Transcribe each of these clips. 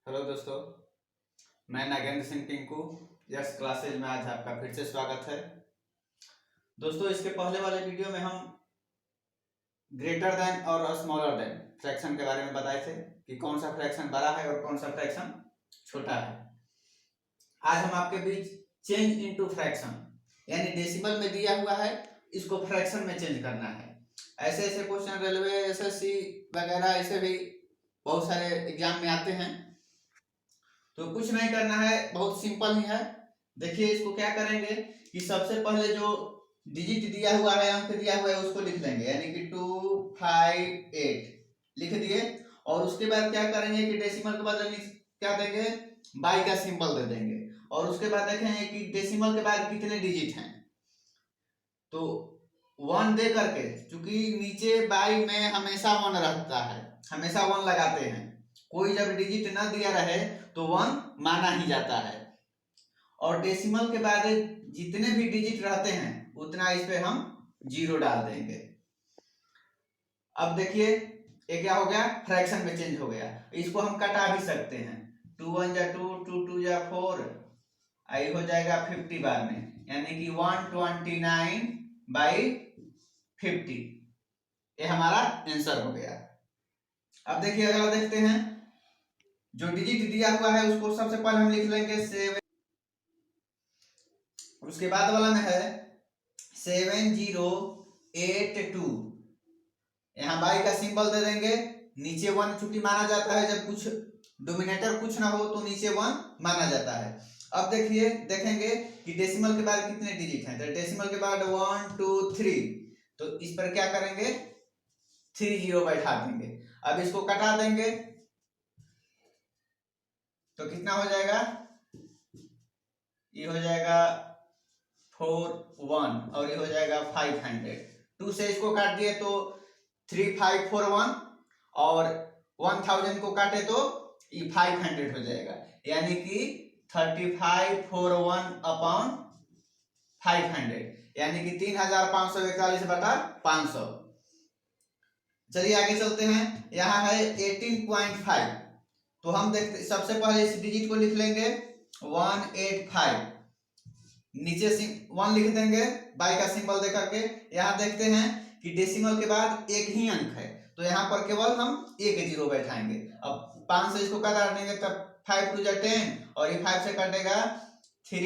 Hello दोस्तों, मैं Nagendra Singh Tinku yes classes में आज आपका फिर से स्वागत है। दोस्तों, इसके पहले वाले वीडियो में हम ग्रेटर देन और स्मॉलर देन फ्रैक्शन के बारे में बताए थे कि कौन सा फ्रैक्शन बड़ा है और कौन सा फ्रैक्शन छोटा है। आज हम आपके बीच चेंज इनटू फ्रैक्शन यानी डेसिमल में दिया हुआ है, इसको फ्रैक्शन में चेंज करना है। ऐसे ऐसे क्वेश्चन रेलवे, एसएससी वगैरह ऐसे भी बहुत सारे एग्जाम में आते हैं। तो कुछ नहीं करना है, बहुत सिंपल ही है। देखिए, इसको क्या करेंगे कि सबसे पहले जो डिजिट दिया हुआ है, अंक दिया हुआ है, उसको लिख लेंगे, यानी कि 258 लिख दिए। और उसके बाद क्या करेंगे कि डेसिमल के बाद क्या देंगे, बाई का सिंबल दे देंगे। और उसके बाद देखेंगे कि डेसिमल के बाद कितने डिजिट हैं, तो 1 दे करके, चूंकि नीचे बाई में हमेशा 1 रहता है, हमेशा 1 लगाते हैं। कोई जब डिजिट ना दिया रहे तो 1 माना ही जाता है। और डेसिमल के बाद जितने भी डिजिट रहते हैं उतना इस पे हम 0 डाल देंगे। अब देखिए, ये क्या हो गया, फ्रैक्शन में चेंज हो गया। इसको हम कटा भी सकते हैं, 2 1 जा 2, 2 2 जा 4, आई हो जाएगा 50 बार में, यानी कि 129/50। ये हमारा आंसर हो गया। अब देखिए, अगला देखते हैं। जो डिजिट दिया हुआ है उसको सबसे पहले हम लिख लेंगे 7। उसके बाद वाला में है 7082। यहाँ बाई का सिंबल दे देंगे, नीचे 1 चूंकि माना जाता है, जब कुछ डोमिनेटर कुछ ना हो तो नीचे 1 माना जाता है। अब देखिए, देखेंगे कि डेसिमल के बाद कितने डिजिट हैं। तो डेसिमल के बाद 1 2 3, तो इस पर क्या करेंगे, 3 0 बैठा देंगे। अब इसको कटा देंगे तो कितना हो जाएगा, ये हो जाएगा 41 और ये हो जाएगा 500। 2 से इसको काट दिए तो 3541 और 1000 को काटे तो ये 500 हो जाएगा, यानी कि 3541/500, यानी कि 3541/500। चलिए आगे चलते हैं। यहाँ है 18.5, तो हम देखते सबसे पहले इस डिजिट को लिख लेंगे 185, नीचे 1 लिख देंगे बाई का सिंबल दे करके। यहाँ देखते हैं कि डेसिमल के बाद एक ही अंक है, तो यहाँ पर केवल हम एक 0 बैठाएंगे। अब 5 से इसको काट देंगे, तब 5 2 जा 10 और ये 5 से कटेगा 3,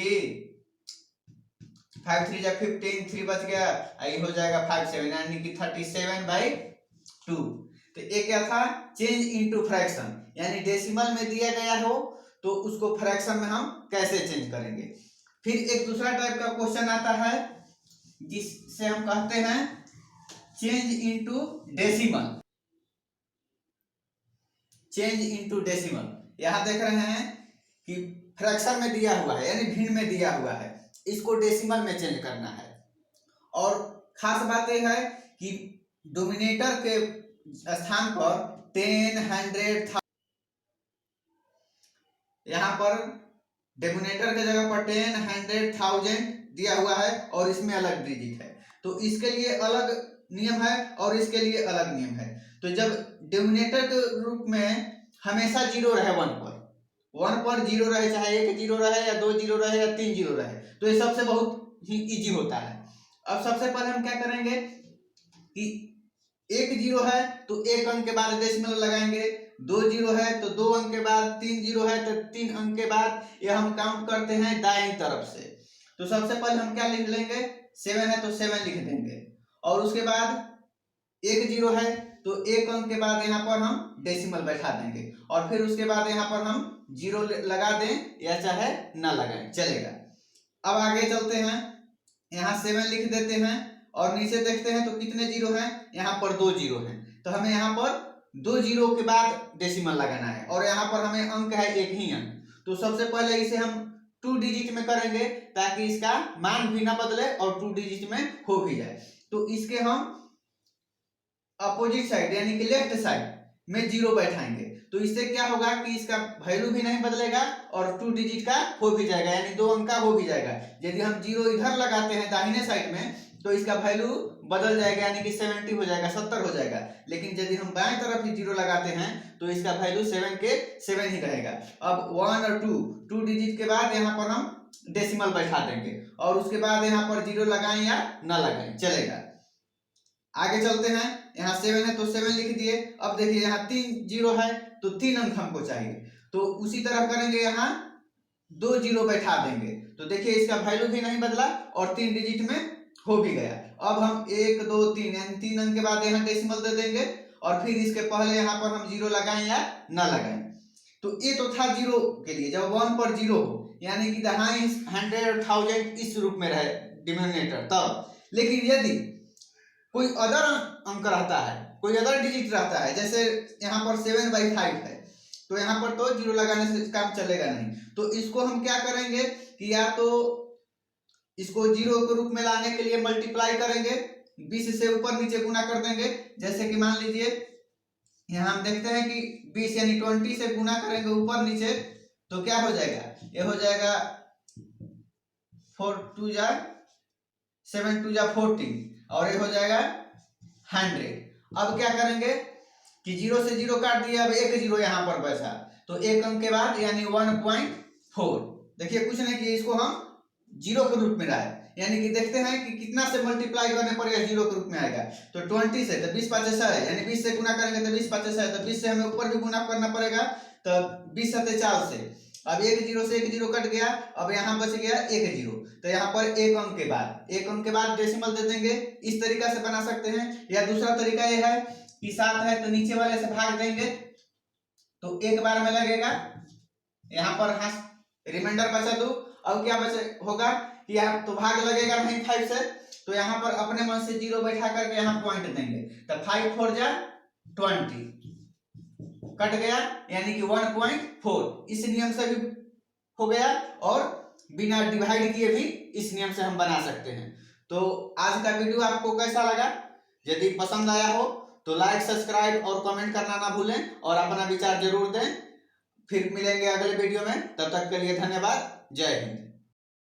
5 3 जा 15, 3 बच गया, ये हो जाएगा 57, यानी कि 37/2। तो ये क्या था, चेंज इनटू फ्रैक्शन, यानी डेसिमल में दिया गया हो तो उसको फ्रैक्शन में हम कैसे चेंज करेंगे। फिर एक दूसरा टाइप का क्वेश्चन आता है जिससे हम कहते हैं change into decimal. Change into decimal, यहां देख रहे हैं कि फ्रैक्शन में दिया हुआ है, यानी भिन्न में दिया हुआ है, इसको डेसिमल में चेंज करना है। और खास बात यह है कि डोमिनेटर के स्थान पर 10 100 यहाँ पर डेमोनेटर के जगह पर 10 100 1000 दिया हुआ है और इसमें अलग डिजिट है, तो इसके लिए अलग नियम है और इसके लिए अलग नियम है। तो जब डेमोनेटर के रूप में हमेशा 0 रहे, 1 पर 0 रहे, चाहे 1 0 रहे या 2 0 रहे या 3 0 रहे, तो ये सबसे बहुत ही इजी होता है। अब सबसे पहले हम क्या करेंगे कि 1 0 है तो 1 अंक के बाद डेसिमल लगाएंगे, 2 0 है तो 2 अंक के बाद, 3 0 है तो 3 अंक के बाद, ये हम काउंट करते हैं दाईं तरफ से। तो सबसे पहले हम क्या लिख लेंगे, 7 है तो 7 लिख देंगे, और उसके बाद 1 0 है तो 1 अंक के बाद यहाँ पर हम डेसिमल बैठा देंगे, और फिर उसके बाद यहाँ पर हम 0 लगा दें या चाहे ना लगाएं, चलेगा। अब आगे चलते हैं, यहाँ 7 लिख देते हैं और नीचे देखते हैं तो कितने 0 हैं, यहाँ पर 2 0 हैं, तो हमें यहाँ पर 2 0 के बाद डेसिमल लगाना है, और यहाँ पर हमें अंक है एक ही अंक। तो सबसे पहले इसे हम 2 डिजिट में करेंगे ताकि इसका मान भी ना बदले और 2 डिजिट में हो भी जाए। तो इसके हम अपोजिट साइड यानी कि लेफ्ट साइड में 0 बैठाएंगे, तो इससे क्या होगा कि इसका वैल्यू भी नहीं बदलेगा और 2 डिजिट का हो भी जाएगा, यानी 2 अंक का हो भी जाएगा। यदि हम 0 इधर लगाते हैं दाहिने साइड में तो इसका वैल्यू बदल जाएगा, यानी कि 70 हो जाएगा, 70 हो जाएगा। लेकिन यदि हम बाएं तरफ ही 0 लगाते हैं तो इसका वैल्यू 7 के 7 ही रहेगा। अब 1 और 2 डिजिट के बाद यहाँ पर हम डेसिमल बैठा देंगे और उसके बाद यहाँ पर 0 लगाएं या ना लगाएं, चलेगा। आगे चलते हैं, यहाँ 7 है तो 7 लिख दिए। अब देखिए यहाँ 3 0 है तो 3 अंक हमको चाहिए, तो उसी तरह करेंगे, यहाँ 2 0 बैठा देंगे। तो देखिए इसका वैल्यू भी नहीं बदला और 3 डिजिट में हो भी गया। अब हम 1 2 3 यानी 3 अंक के बाद यहाँ डेसिमल दे देंगे और फिर इसके पहले यहाँ पर हम 0 लगाएं या ना लगाएं। तो ये तो था 0 के लिए, जब 1 पर 0 हो, यानी कि दहाई 100 और 1000 इस रूप में रहे डिनोमिनेटर तब। लेकिन यदि कोई अदर अंक रहता है, कोई अदर डिजिट रहता है, जैसे यहाँ पर 7/5 है, तो यहाँ पर तो 0 लगाने से काम चलेगा नहीं। तो इसको हम क्या करेंगे कि या तो इसको 0 के रूप में लाने के लिए मल्टीप्लाई करेंगे, 20 से ऊपर नीचे गुना कर देंगे। जैसे कि मान लीजिए यहाँ हम देखते हैं कि 20 यानी 20 से गुना करेंगे ऊपर नीचे, तो क्या हो जाएगा, ये हो जाएगा 4 2 जा 7 2 जा 14 और ये हो जाएगा 100। अब क्या करेंगे कि 0 से 0 काट दिया, अब 1 0 यहाँ पर बचा, तो एक अंक के बाद यानी 1.4। देखिए कुछ नहीं किया, इसको हम 0 के रूप में रहा है, यानी कि देखते हैं कि कितना से मल्टीप्लाई करने पर यह 0 के रूप में आएगा। तो 20 से तो 20 5 है, यानी 20 से गुना करेंगे तो 20 5 है, तो 20 से हमें ऊपर भी गुना करना पड़ेगा, तो 20 7 4 से। अब 1 0 से 1 0 कट गया, अब यहाँ बच गया 1 0, तो यहाँ पर एक अंक के बाद डेसिमल दे देंगे। इस तरीका से बना सकते हैं, या दूसरा तरीका यह है कि 7 है तो नीचे वाले से भाग देंगे, तो एक बार में लगेगा, यहाँ पर हाँ रिमाइंडर बचा दो। अब क्या बचे होगा कि यहाँ तो भाग लगेगा नहीं 5 से, तो यहाँ पर अपने मन से 0 बैठा करके यहाँ पॉइंट देंगे, तो 5 4 जा 20 कट गया, यानी कि 1.4। इस नियम से भी हो गया और बिना डिवाइड किए भी इस नियम से हम बना सकते हैं। तो आज का वीडियो आपको कैसा लगा? यदि पसंद आया हो तो लाइक सब्सक्राइब और कमेंट करना ना भूलें और अपना विचार जरूर दें। फिर मिलेंगे अगले वीडियो में, तब तक के लिए धन्यवाद। जय हिंद।